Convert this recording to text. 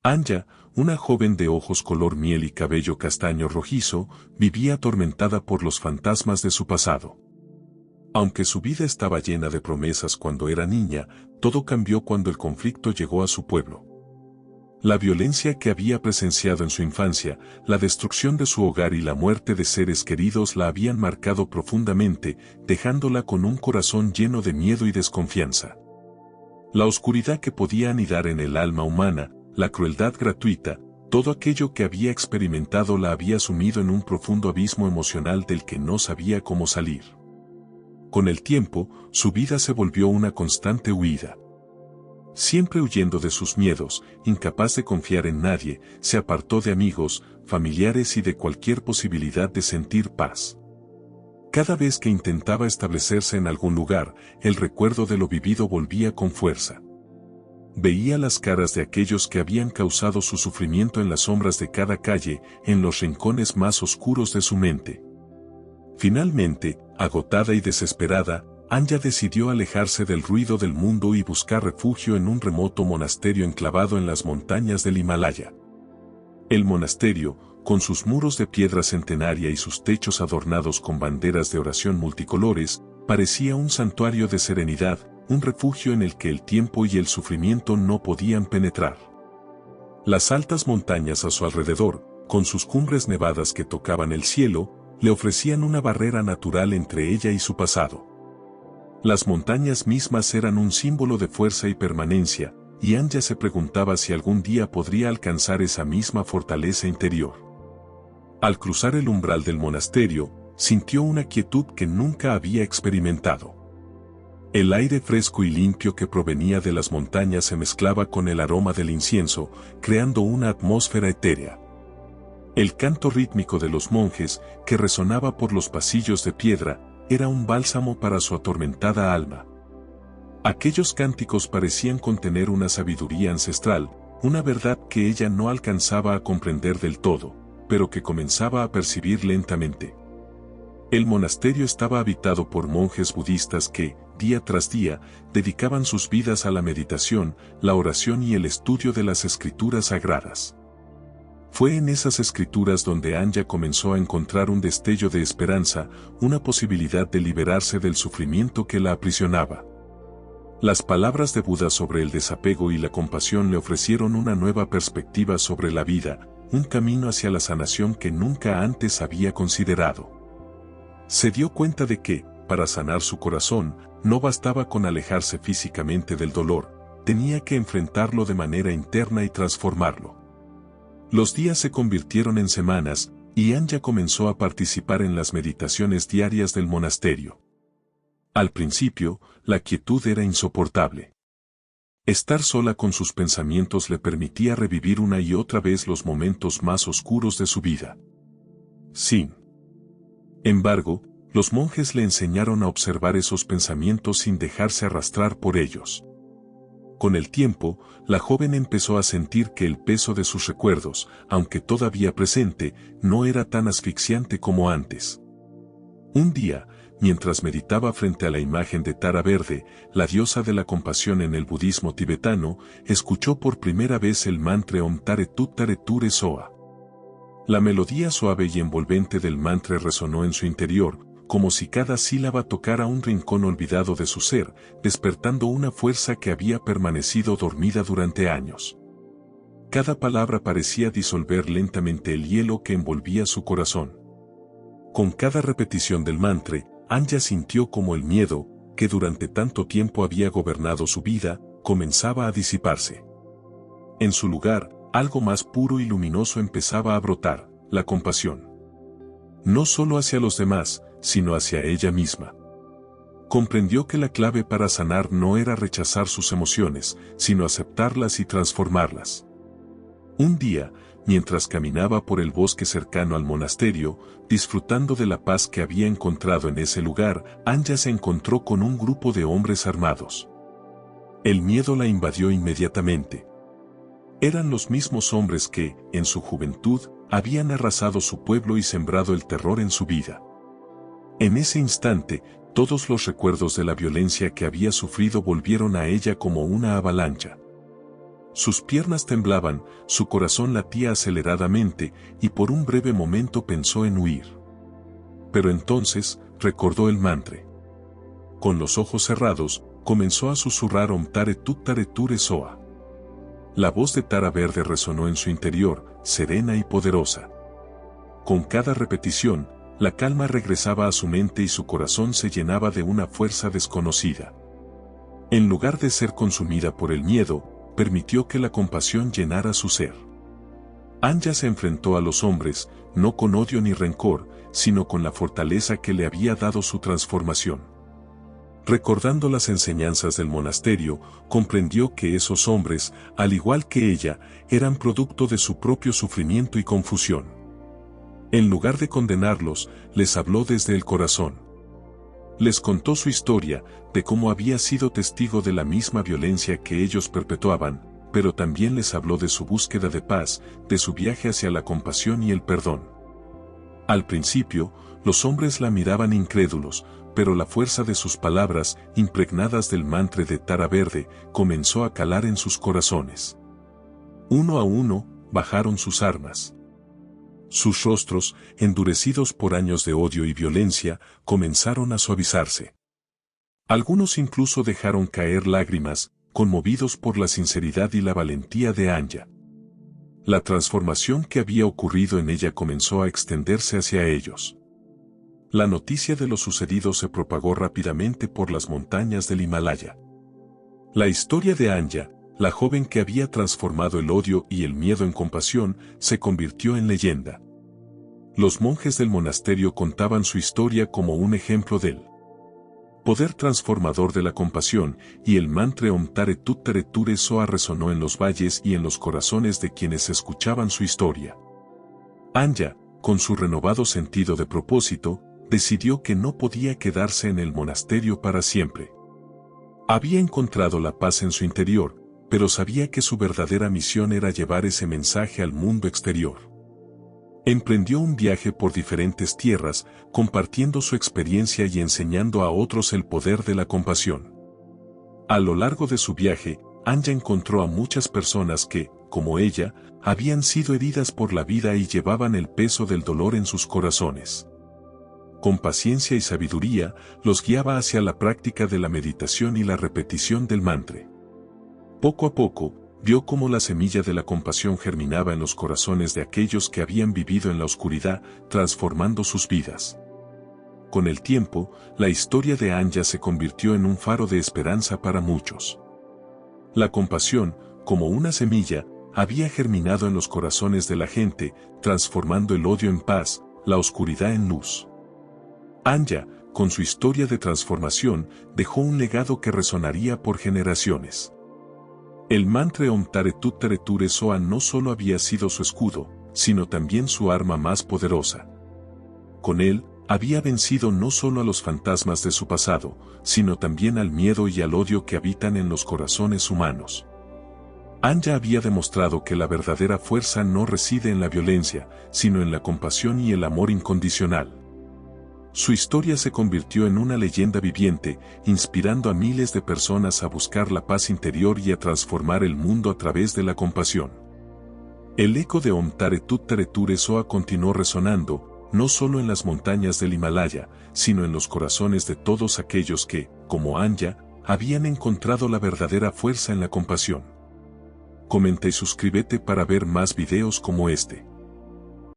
Anya, una joven de ojos color miel y cabello castaño rojizo, vivía atormentada por los fantasmas de su pasado. Aunque su vida estaba llena de promesas cuando era niña, todo cambió cuando el conflicto llegó a su pueblo. La violencia que había presenciado en su infancia, la destrucción de su hogar y la muerte de seres queridos la habían marcado profundamente, dejándola con un corazón lleno de miedo y desconfianza. La oscuridad que podía anidar en el alma humana, la crueldad gratuita, todo aquello que había experimentado la había sumido en un profundo abismo emocional del que no sabía cómo salir. Con el tiempo, su vida se volvió una constante huida. Siempre huyendo de sus miedos, incapaz de confiar en nadie, se apartó de amigos, familiares y de cualquier posibilidad de sentir paz. Cada vez que intentaba establecerse en algún lugar, el recuerdo de lo vivido volvía con fuerza. Veía las caras de aquellos que habían causado su sufrimiento en las sombras de cada calle, en los rincones más oscuros de su mente. Finalmente, agotada y desesperada, Anya decidió alejarse del ruido del mundo y buscar refugio en un remoto monasterio enclavado en las montañas del Himalaya. El monasterio, con sus muros de piedra centenaria y sus techos adornados con banderas de oración multicolores, parecía un santuario de serenidad, un refugio en el que el tiempo y el sufrimiento no podían penetrar. Las altas montañas a su alrededor, con sus cumbres nevadas que tocaban el cielo, le ofrecían una barrera natural entre ella y su pasado. Las montañas mismas eran un símbolo de fuerza y permanencia, y Anya se preguntaba si algún día podría alcanzar esa misma fortaleza interior. Al cruzar el umbral del monasterio, sintió una quietud que nunca había experimentado. El aire fresco y limpio que provenía de las montañas se mezclaba con el aroma del incienso, creando una atmósfera etérea. El canto rítmico de los monjes, que resonaba por los pasillos de piedra, era un bálsamo para su atormentada alma. Aquellos cánticos parecían contener una sabiduría ancestral, una verdad que ella no alcanzaba a comprender del todo, pero que comenzaba a percibir lentamente. El monasterio estaba habitado por monjes budistas que, día tras día, dedicaban sus vidas a la meditación, la oración y el estudio de las escrituras sagradas. Fue en esas escrituras donde Anya comenzó a encontrar un destello de esperanza, una posibilidad de liberarse del sufrimiento que la aprisionaba. Las palabras de Buda sobre el desapego y la compasión le ofrecieron una nueva perspectiva sobre la vida, un camino hacia la sanación que nunca antes había considerado. Se dio cuenta de que, para sanar su corazón, no bastaba con alejarse físicamente del dolor, tenía que enfrentarlo de manera interna y transformarlo. Los días se convirtieron en semanas, y Anya comenzó a participar en las meditaciones diarias del monasterio. Al principio, la quietud era insoportable. Estar sola con sus pensamientos le permitía revivir una y otra vez los momentos más oscuros de su vida. Sin embargo, los monjes le enseñaron a observar esos pensamientos sin dejarse arrastrar por ellos. Con el tiempo, la joven empezó a sentir que el peso de sus recuerdos, aunque todavía presente, no era tan asfixiante como antes. Un día, mientras meditaba frente a la imagen de Tara Verde, la diosa de la compasión en el budismo tibetano, escuchó por primera vez el mantra Om Tare Tu Tare Ture Soa. La melodía suave y envolvente del mantra resonó en su interior, como si cada sílaba tocara un rincón olvidado de su ser, despertando una fuerza que había permanecido dormida durante años. Cada palabra parecía disolver lentamente el hielo que envolvía su corazón. Con cada repetición del mantra, Anya sintió como el miedo, que durante tanto tiempo había gobernado su vida, comenzaba a disiparse. En su lugar, algo más puro y luminoso empezaba a brotar, la compasión. No solo hacia los demás, sino hacia ella misma. Comprendió que la clave para sanar no era rechazar sus emociones, sino aceptarlas y transformarlas. Un día, mientras caminaba por el bosque cercano al monasterio, disfrutando de la paz que había encontrado en ese lugar, Anya se encontró con un grupo de hombres armados. El miedo la invadió inmediatamente. Eran los mismos hombres que, en su juventud, habían arrasado su pueblo y sembrado el terror en su vida. En ese instante, todos los recuerdos de la violencia que había sufrido volvieron a ella como una avalancha. Sus piernas temblaban, su corazón latía aceleradamente, y por un breve momento pensó en huir. Pero entonces, recordó el mantra. Con los ojos cerrados, comenzó a susurrar Om Tare Tut Tare Ture Soa. La voz de Tara Verde resonó en su interior, serena y poderosa. Con cada repetición, la calma regresaba a su mente y su corazón se llenaba de una fuerza desconocida. En lugar de ser consumida por el miedo, permitió que la compasión llenara su ser. Anya se enfrentó a los hombres, no con odio ni rencor, sino con la fortaleza que le había dado su transformación. Recordando las enseñanzas del monasterio, comprendió que esos hombres, al igual que ella, eran producto de su propio sufrimiento y confusión. En lugar de condenarlos, les habló desde el corazón. Les contó su historia, de cómo había sido testigo de la misma violencia que ellos perpetuaban, pero también les habló de su búsqueda de paz, de su viaje hacia la compasión y el perdón. Al principio, los hombres la miraban incrédulos, pero la fuerza de sus palabras, impregnadas del mantra de Tara Verde, comenzó a calar en sus corazones. Uno a uno, bajaron sus armas. Sus rostros, endurecidos por años de odio y violencia, comenzaron a suavizarse. Algunos incluso dejaron caer lágrimas, conmovidos por la sinceridad y la valentía de Anya. La transformación que había ocurrido en ella comenzó a extenderse hacia ellos. La noticia de lo sucedido se propagó rápidamente por las montañas del Himalaya. La historia de Anya, la joven que había transformado el odio y el miedo en compasión, se convirtió en leyenda. Los monjes del monasterio contaban su historia como un ejemplo del poder transformador de la compasión, y el mantra Om Tare Tut Tare Ture Soa resonó en los valles y en los corazones de quienes escuchaban su historia. Anya, con su renovado sentido de propósito, decidió que no podía quedarse en el monasterio para siempre. Había encontrado la paz en su interior, pero sabía que su verdadera misión era llevar ese mensaje al mundo exterior. Emprendió un viaje por diferentes tierras, compartiendo su experiencia y enseñando a otros el poder de la compasión. A lo largo de su viaje, Anya encontró a muchas personas que, como ella, habían sido heridas por la vida y llevaban el peso del dolor en sus corazones. Con paciencia y sabiduría, los guiaba hacia la práctica de la meditación y la repetición del mantra. Poco a poco, vio cómo la semilla de la compasión germinaba en los corazones de aquellos que habían vivido en la oscuridad, transformando sus vidas. Con el tiempo, la historia de Anya se convirtió en un faro de esperanza para muchos. La compasión, como una semilla, había germinado en los corazones de la gente, transformando el odio en paz, la oscuridad en luz. Anya, con su historia de transformación, dejó un legado que resonaría por generaciones. El mantra Om Tare Tut Tare Ture Soa no solo había sido su escudo, sino también su arma más poderosa. Con él, había vencido no solo a los fantasmas de su pasado, sino también al miedo y al odio que habitan en los corazones humanos. Anya había demostrado que la verdadera fuerza no reside en la violencia, sino en la compasión y el amor incondicional. Su historia se convirtió en una leyenda viviente, inspirando a miles de personas a buscar la paz interior y a transformar el mundo a través de la compasión. El eco de Om Tare Tut Tare Ture Soa continuó resonando, no solo en las montañas del Himalaya, sino en los corazones de todos aquellos que, como Anya, habían encontrado la verdadera fuerza en la compasión. Comenta y suscríbete para ver más videos como este.